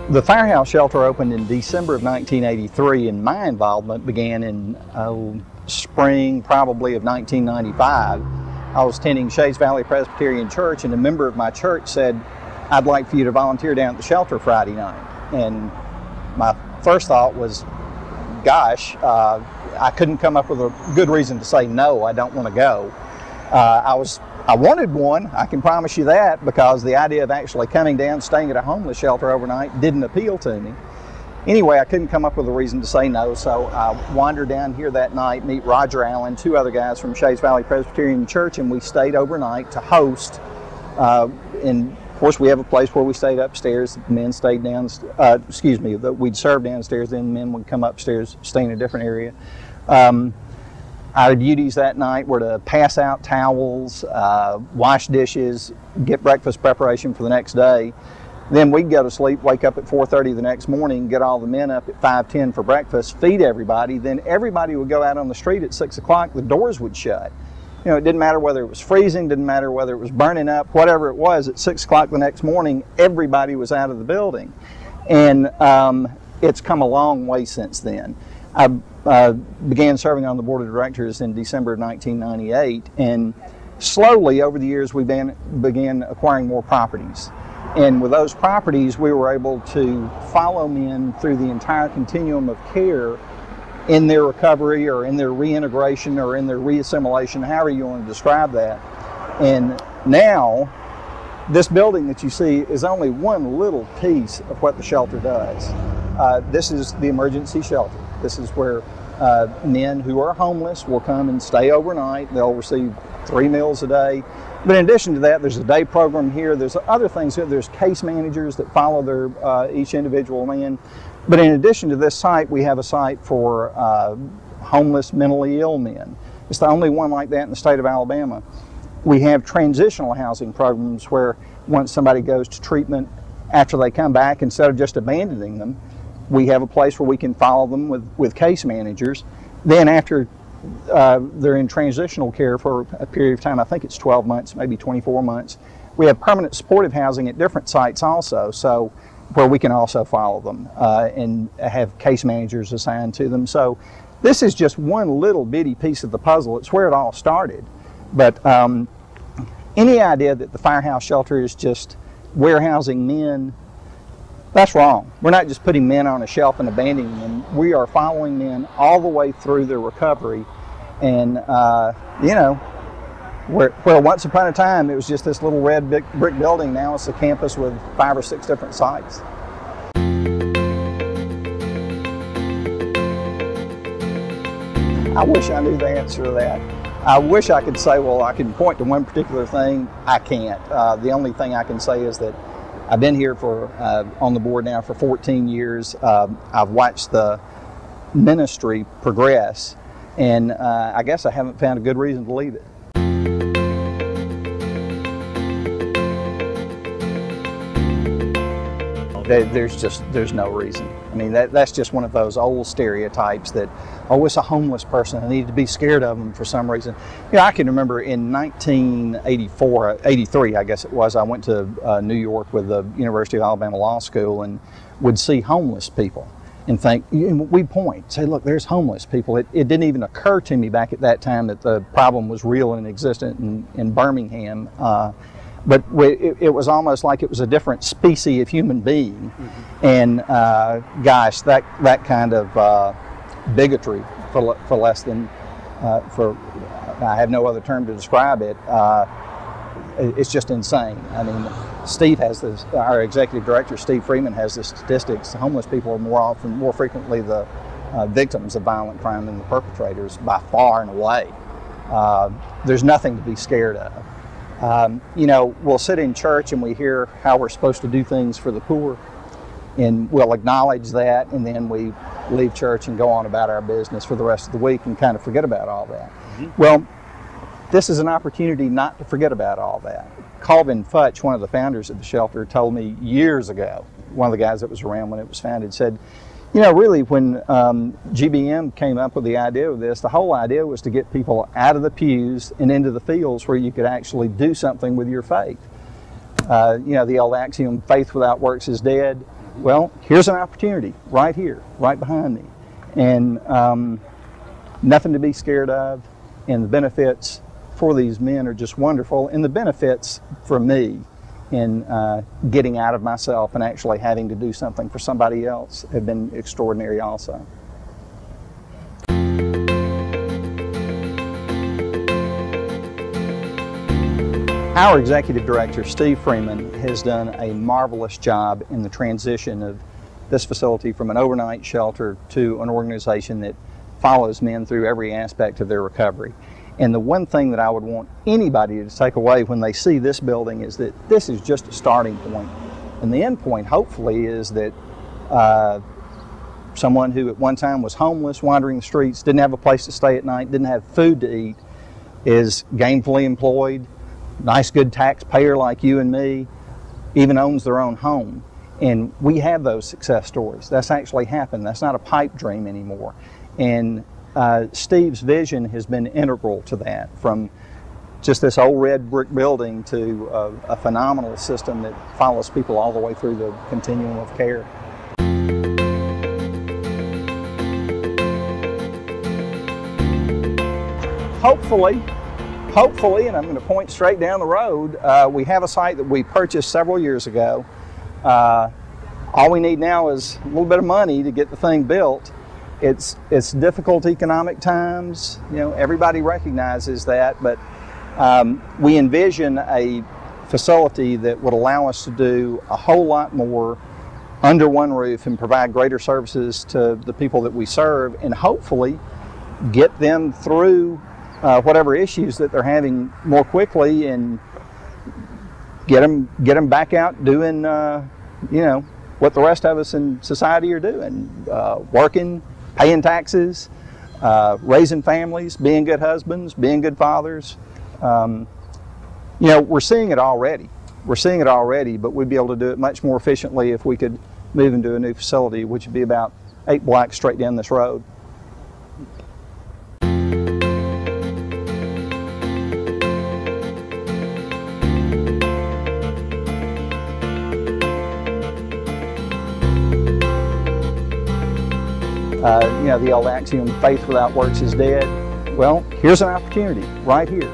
The Firehouse Shelter opened in December of 1983, and my involvement began in spring probably of 1995. I was attending Shays Valley Presbyterian Church, and a member of my church said, "I'd like for you to volunteer down at the shelter Friday night." And my first thought was, gosh, I couldn't come up with a good reason to say no, I don't want to go. I wanted one, I can promise you that, because the idea of actually coming down, staying at a homeless shelter overnight didn't appeal to me. Anyway, I couldn't come up with a reason to say no, so I wandered down here that night, meet Roger Allen, two other guys from Shays Valley Presbyterian Church, and we stayed overnight to host. And of course, we have a place where we stayed upstairs. The men stayed down, we'd serve downstairs, then the men would come upstairs, stay in a different area. Our duties that night were to pass out towels, wash dishes, get breakfast preparation for the next day. Then we'd go to sleep, wake up at 4:30 the next morning, get all the men up at 5:10 for breakfast, feed everybody. Then everybody would go out on the street at 6 o'clock, the doors would shut. You know, it didn't matter whether it was freezing, didn't matter whether it was burning up, whatever it was, at 6 o'clock the next morning, everybody was out of the building. And it's come a long way since then. I began serving on the board of directors in December of 1998, and slowly over the years we began acquiring more properties. And with those properties, we were able to follow men through the entire continuum of care in their recovery or in their reintegration or in their reassimilation, however you want to describe that. And now, this building that you see is only one little piece of what the shelter does. This is the emergency shelter. This is where men who are homeless will come and stay overnight. They'll receive 3 meals a day. But in addition to that, there's a day program here. There's other things. There's case managers that follow their each individual man. But in addition to this site, we have a site for homeless, mentally ill men. It's the only one like that in the state of Alabama. We have transitional housing programs where once somebody goes to treatment, after they come back, instead of just abandoning them, we have a place where we can follow them with case managers. Then after they're in transitional care for a period of time, I think it's 12 months, maybe 24 months, we have permanent supportive housing at different sites also, so where we can also follow them and have case managers assigned to them. So this is just one little bitty piece of the puzzle. It's where it all started. But any idea that the Firehouse Shelter is just warehousing men, that's wrong. We're not just putting men on a shelf and abandoning them. We are following men all the way through their recovery. And, you know, where once upon a time it was just this little red brick building, now it's a campus with 5 or 6 different sites. I wish I knew the answer to that. I wish I could say, well, I can point to one particular thing. I can't. The only thing I can say is that I've been here on the board now for 14 years. I've watched the ministry progress, and I guess I haven't found a good reason to leave it. There's no reason. I mean, that's just one of those old stereotypes that, oh, it's a homeless person, I need to be scared of them for some reason. You know, I can remember in 1983, I guess it was, I went to New York with the University of Alabama Law School and would see homeless people and think, we'd point, say, look, there's homeless people. It didn't even occur to me back at that time that the problem was real and existent in Birmingham. But it was almost like it was a different species of human being. Mm-hmm. And gosh, that kind of bigotry, for less than, I have no other term to describe it, it's just insane. I mean, Steve has this, our executive director, Steve Freeman, has the statistics. Homeless people are more frequently the victims of violent crime than the perpetrators by far and away. There's nothing to be scared of. You know, we'll sit in church and we hear how we're supposed to do things for the poor, and we'll acknowledge that, and then we leave church and go on about our business for the rest of the week and kind of forget about all that. Mm-hmm. Well, this is an opportunity not to forget about all that. Calvin Futch, one of the founders of the shelter, told me years ago, one of the guys that was around when it was founded, said, you know, really, when GBM came up with the idea of this, the whole idea was to get people out of the pews and into the fields where you could actually do something with your faith. You know, the old axiom, faith without works is dead. Well, here's an opportunity right here, right behind me. And nothing to be scared of. And the benefits for these men are just wonderful. And the benefits for me in getting out of myself and actually having to do something for somebody else have been extraordinary also. Our executive director, Steve Freeman, has done a marvelous job in the transition of this facility from an overnight shelter to an organization that follows men through every aspect of their recovery. And the one thing that I would want anybody to take away when they see this building is that this is just a starting point. And the end point, hopefully, is that someone who at one time was homeless, wandering the streets, didn't have a place to stay at night, didn't have food to eat, is gainfully employed, nice good taxpayer like you and me, even owns their own home. And we have those success stories. That's actually happened. That's not a pipe dream anymore. And Steve's vision has been integral to that, from just this old red brick building to a phenomenal system that follows people all the way through the continuum of care. Hopefully, and I'm going to point straight down the road, we have a site that we purchased several years ago. All we need now is a little bit of money to get the thing built. It's difficult economic times, you know, everybody recognizes that, but we envision a facility that would allow us to do a whole lot more under one roof and provide greater services to the people that we serve, and hopefully get them through whatever issues that they're having more quickly, and get them back out doing you know, what the rest of us in society are doing, working, paying taxes, raising families, being good husbands, being good fathers. You know, we're seeing it already. But we'd be able to do it much more efficiently if we could move into a new facility, which would be about 8 blocks straight down this road. You know, the old axiom, faith without works is dead. Well, here's an opportunity right here.